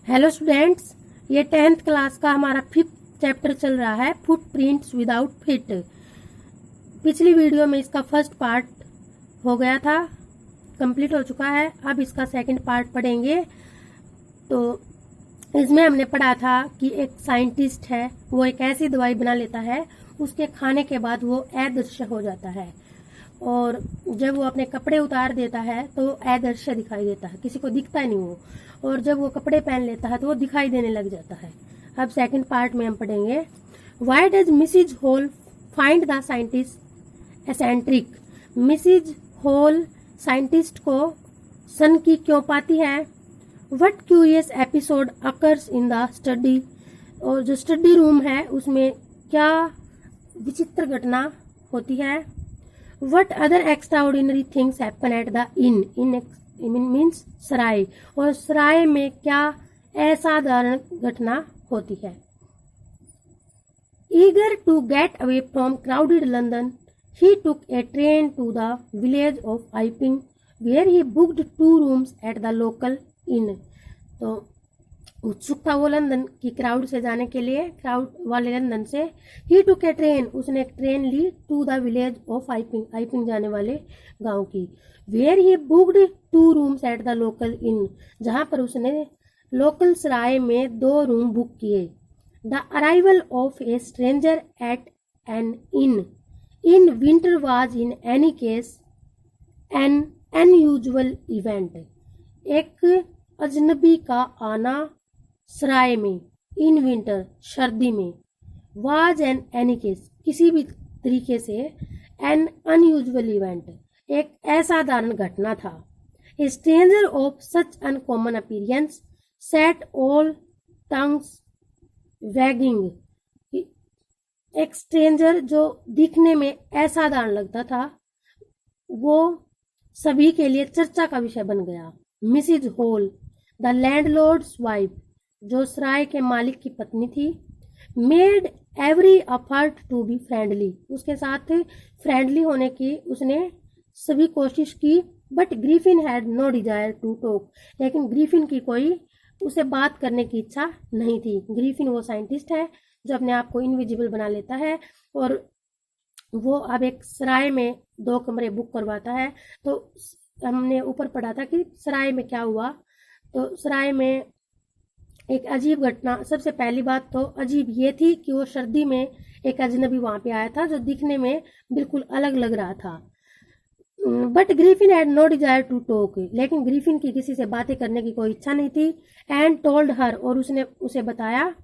Hello students, ये 10th class का हमारा 5th चैप्टर चल रहा है, फुटप्रिंट्स विदाउट फीट। पिछली वीडियो में इसका फर्स्ट पार्ट हो गया था, कंप्लीट हो चुका है। अब इसका सेकंड पार्ट पढ़ेंगे। तो इसमें हमने पढ़ा था कि एक साइंटिस्ट है, वो एक ऐसी दवाई बना लेता है, उसके खाने के बाद वो अदृश्य हो जाता है, और जब वो अपने कपड़े उतार देता है तो वो अदृश्य दिखाई देता है, किसी को दिखता नहीं वो। और जब वो कपड़े पहन लेता है तो वो दिखाई देने लग जाता है। अब सेकंड पार्ट में हम पढ़ेंगे, why does Mrs Hall find the scientist eccentric. Mrs Hall scientist को सन की क्यों पाती है। What curious episode occurs in the study, और जो स्टडी रूम है उसमें क्या विचित्र घटना होती है। What other extraordinary things happen at the inn? Inn means सराय, और सराय में क्या असाधारण घटना होती है। Eager to get away from crowded London, he took a train to the village of Iping, where he booked 2 rooms at the local inn. तो उत्सुक था वो लंदन की क्राउड से जाने के लिए, क्राउड वाले लंदन से। ही टुक ए ट्रेन, उसने एक ट्रेन ली, to the village of Iping, Iping जाने वाले गांव की। Where he booked 2 rooms at the local inn, जहां पर उसने लोकल सराय में 2 रूम बुक किए। The arrival of a stranger at an inn winter was in any case an unusual event. एक अजनबी का आना सराय में, इन विंटर सर्दी में, वाज एन एनी केस किसी भी तरीके से, एन अनयूजुअल इवेंट एक असाधारण घटना था। ए stranger of such uncommon appearance set all tongues waging. एक स्ट्रेंजर जो दिखने में असाधारण लगता था, वो सभी के लिए चर्चा का विषय बन गया। Mrs Hall the landlord's wife, जो सराय के मालिक की पत्नी थी, made every effort to be friendly, उसके साथ फ्रेंडली होने की उसने सभी कोशिश की। But Griffin had no desire to talk, लेकिन ग्रीफिन की कोई उसे बात करने की इच्छा नहीं थी। ग्रीफिन वो साइंटिस्ट है जो अपने आप को इनविजिबल बना लेता है, और वो अब एक सराय में 2 कमरे बुक करवाता है। तो हमने ऊपर पढ़ा था कि सराय में क्या हुआ। तो सराय में एक अजीब घटना, सबसे पहली बात तो अजीब ये थी कि वो सर्दी में एक अजनबी वहां पे आया था जो दिखने में बिल्कुल अलग लग रहा था। But Griffin had no desire to talk, लेकिन ग्रीफिन की किसी से बातें करने की कोई इच्छा नहीं थी। एंड टोल्ड हर, और उसने उसे बताया,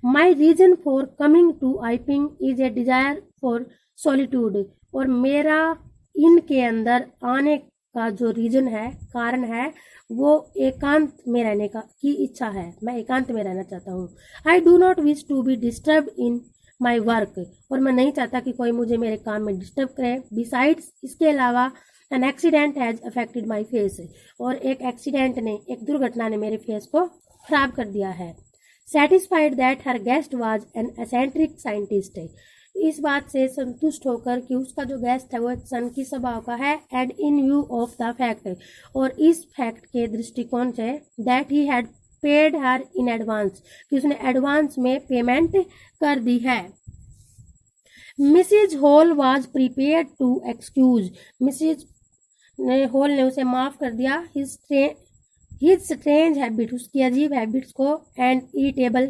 my reason for coming to Iping is a desire for solitude, और मेरा इनके अंदर आने का जो रीजन है, कारण है, वो एकांत में रहने का की इच्छा है। मैं एकांत में रहना चाहता हूँ। I do not wish to be disturb in my work, और मैं नहीं चाहता कि कोई मुझे मेरे काम में डिस्टर्ब करे। बिसाइड्स, इसके अलावा, an accident has affected my face, और एक एक्सीडेंट ने, एक दुर्घटना ने मेरे फेस को खराब कर दिया है। Satisfied that her guest was an eccentric scientist, इस बात से संतुष्ट होकर कि उसका जो गेस्ट है वो एक सन की स्वभाव का है। And in view of the fact, और इस फैक्ट के दृष्टिकोण से, that he had paid her in advance, कि उसने एडवांस में पेमेंट कर दी है। Mrs Hall was prepare to excuse, Mrs Hall ने उसे माफ कर दिया। हिज स्ट्रेंज हैबिट, उसकी अजीब हैबिट्स को, एंड इरिटेबल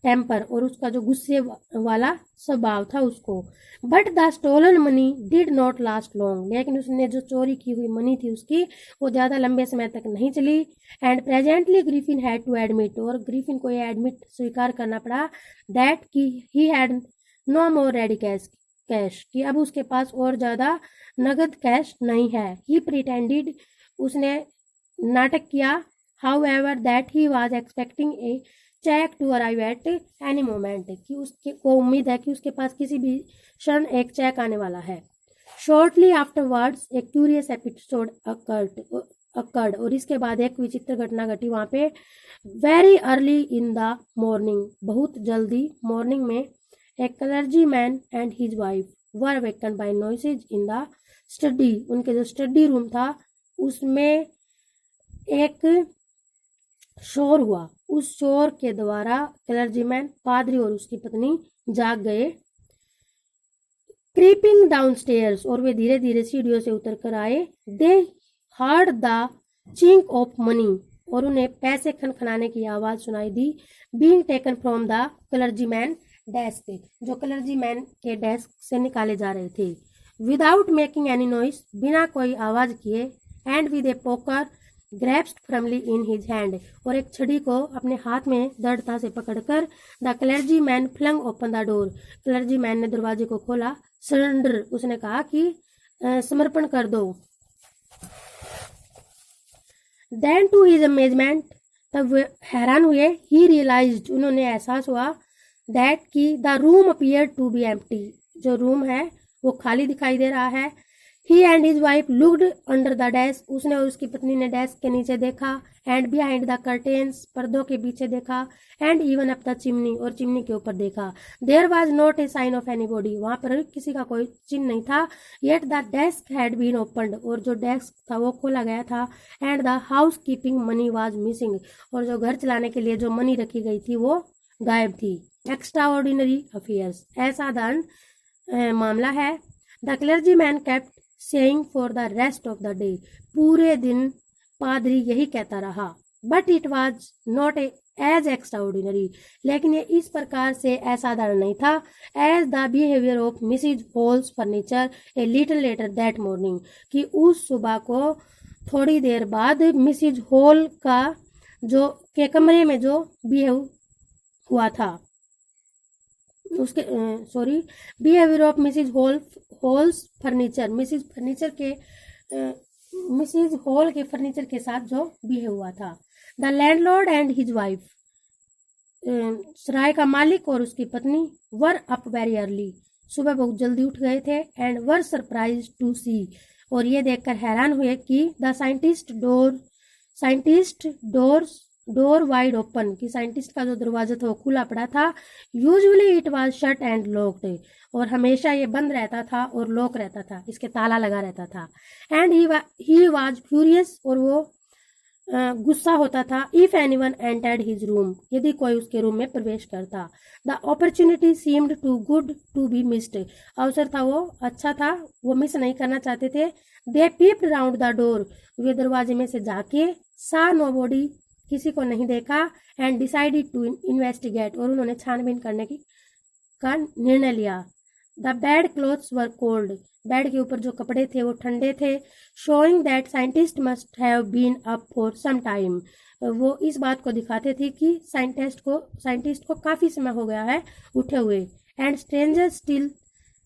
टेम्पर, और उसका जो गुस्से वाला स्वभाव था उसको। But the stolen money did not last long, लेकिन उसने जो चोरी की हुई मनी थी उसकी, वो ज़्यादा लंबे समय तक नहीं चली। And presently Griffin had to admit, और ग्रीफिन को ये एडमिट स्वीकार करना पड़ा, दैट कि he had no more ready cash, कि अब उसके पास और ज़्यादा नगद कैश नहीं है। ही प्रिटेंडेड, उसने नाटक किया, however that he was expecting a cheque to arrive at any moment, कि उसके को उम्मीद है कि उसके पास किसी भी क्षण एक चेक आने वाला है। Shortly afterwards a curious episode occurred, और इसके बाद एक विचित्र घटना घटी वहां पे। Very early in the morning, बहुत जल्दी मॉर्निंग में, a clergy man and his wife were waken by noises in the study, उनके जो स्टडी रूम था उसमें एक शोर हुआ। उस शोर के द्वारा क्लर्जीमैन, पादरी और उसकी पत्नी जाग गए। क्रीपिंग डाउनस्टेयर्स, और वे धीरे धीरे सीढ़ियों से उतर कर आए। They heard the chink of money, और उन्हें पैसे खनखनाने की आवाज सुनाई दी। Being taken from the clergyman desk, जो क्लर्जीमैन के डेस्क से निकाले जा रहे थे। विदाउट मेकिंग एनी नॉइस, बिना कोई आवाज किए। And with A poker grabbed firmly in his hand, और एक छड़ी को अपने हाथ में दृढ़ता से पकड़कर the clergyman flung open the door, clergyman ने दरवाजे को खोला। सरेंडर, उसने कहा कि समर्पण कर दो। देन टू हिज अमेजमेंट, तब वे हैरान हुए। ही रियलाइज्ड, उन्होंने एहसास हुआ। दैट कि the room appear to be empty, जो रूम है वो खाली दिखाई दे रहा है। He and his wife looked under the desk, उसने और उसकी पत्नी ने डेस्क के नीचे देखा। एंड बिहाइंड द कर्टेन्स, पर्दों के पीछे देखा। And even up the chimney, और चिमनी के ऊपर देखा। There was not a sign of anybody, वहां पर किसी का कोई चिन्ह नहीं था। Yet the desk had been opened, और जो डेस्क था वो खोला गया था। And the housekeeping money was missing, और जो घर चलाने के लिए जो मनी रखी गई थी वो गायब थी। एक्स्ट्रा ऑर्डिनरी अफेयर्स, असाधारण मामला है। The clergyman kept saying for the rest of the day, पूरे दिन पादरी यही कहता रहा। But it was not as extraordinary, लेकिन ये इस प्रकार से असाधारण नहीं था। As the behaviour of Mrs Hall's furniture a little later that morning, कि उस सुबह को थोड़ी देर बाद मिसिज हॉल का जो के कमरे में जो बिहेव हुआ था, उसके behaviour of Mrs Hall's furniture, Mrs Hall के फर्नीचर के साथ जो बिहेव हुआ था। The landlord and his wife, सराय का मालिक और उसकी पत्नी, वर अप वेरी अर्ली, सुबह बहुत जल्दी उठ गए थे। एंड वर सरप्राइज टू सी, और ये देखकर हैरान हुए कि the scientist door wide open, कि साइंटिस्ट का जो दरवाजा था वो खुला पड़ा था। Usually it was shut and locked, और हमेशा ये बंद रहता था और लॉक रहता था, इसके ताला लगा रहता था। एंड ही वाज फ्यूरियस, और वो गुस्सा होता था। If anyone entered his room, यदि कोई उसके रूम में प्रवेश करता। The opportunity seemed too good to be missed, अवसर था वो अच्छा था, वो मिस नहीं करना चाहते थे। दे पीप्ड राउंड द डोर, वे दरवाजे में से जाके सा नोबॉडी, किसी को नहीं देखा। एंड डिसाइडेड टू इन्वेस्टिगेट, और उन्होंने छानबीन करने का निर्णय लिया। The bed clothes were cold, bed के ऊपर जो कपड़े थे वो ठंडे थे। Showing that scientist must have been up for some time, वो इस बात को दिखाते थे कि साइंटिस्ट को काफी समय हो गया है उठे हुए। And stranger still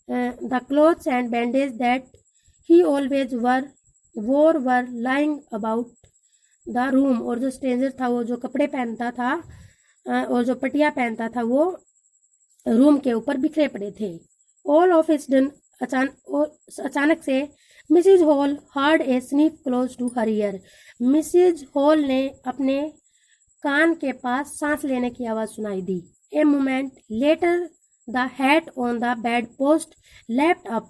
the clothes and bandage that he always wore were lying about the room, और जो स्ट्रेंजर था वो जो कपड़े पहनता था और जो पटिया पहनता था वो रूम के ऊपर बिखरे पड़े थे। ऑल ऑफ इट्स डन, अचानक से Mrs Hall heard a sniff close to her ear, Mrs Hall ने अपने कान के पास सांस लेने की आवाज सुनाई दी। A moment later the hat on the bed post left up,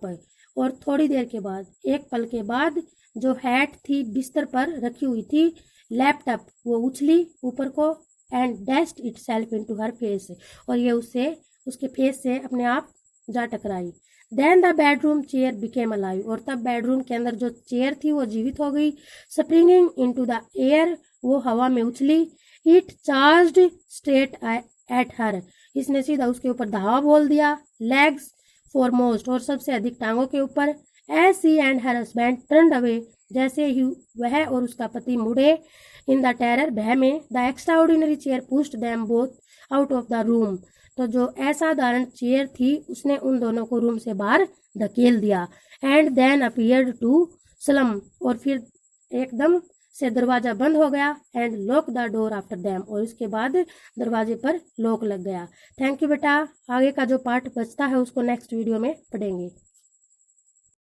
और थोड़ी देर के बाद, एक पल के बाद, जो हैट थी बिस्तर पर रखी हुई थी, लैपटॉप वो उछली ऊपर को। And dashed itself into her face, और ये उसके फेस से अपने आप जा टकराई। Then the bedroom chair became alive, और तब बेडरूम के अंदर जो चेयर थी वो जीवित हो गई। स्प्रिंगिंग इनटू द एयर, वो हवा में उछली। It charged straight at her, इसने सीधा उसके ऊपर धावा बोल दिया। लेग्स फॉरमोस्ट, और सबसे अधिक टांगों के ऊपर। As she and her husband turned away, जैसे ही वह और उसका पति मुड़े, इन द टेरर, भय में, the extra ordinary chair pushed them both out of the room, तो जो असाधारण चेयर थी उसने उन दोनों को रूम से बाहर धकेल दिया। And then appeared to slam, और फिर एकदम से दरवाजा बंद हो गया। And lock the door after them, और इसके बाद दरवाजे पर लॉक लग गया। थैंक यू बेटा, आगे का जो पार्ट बचता है उसको नेक्स्ट वीडियो में पढ़ेंगे।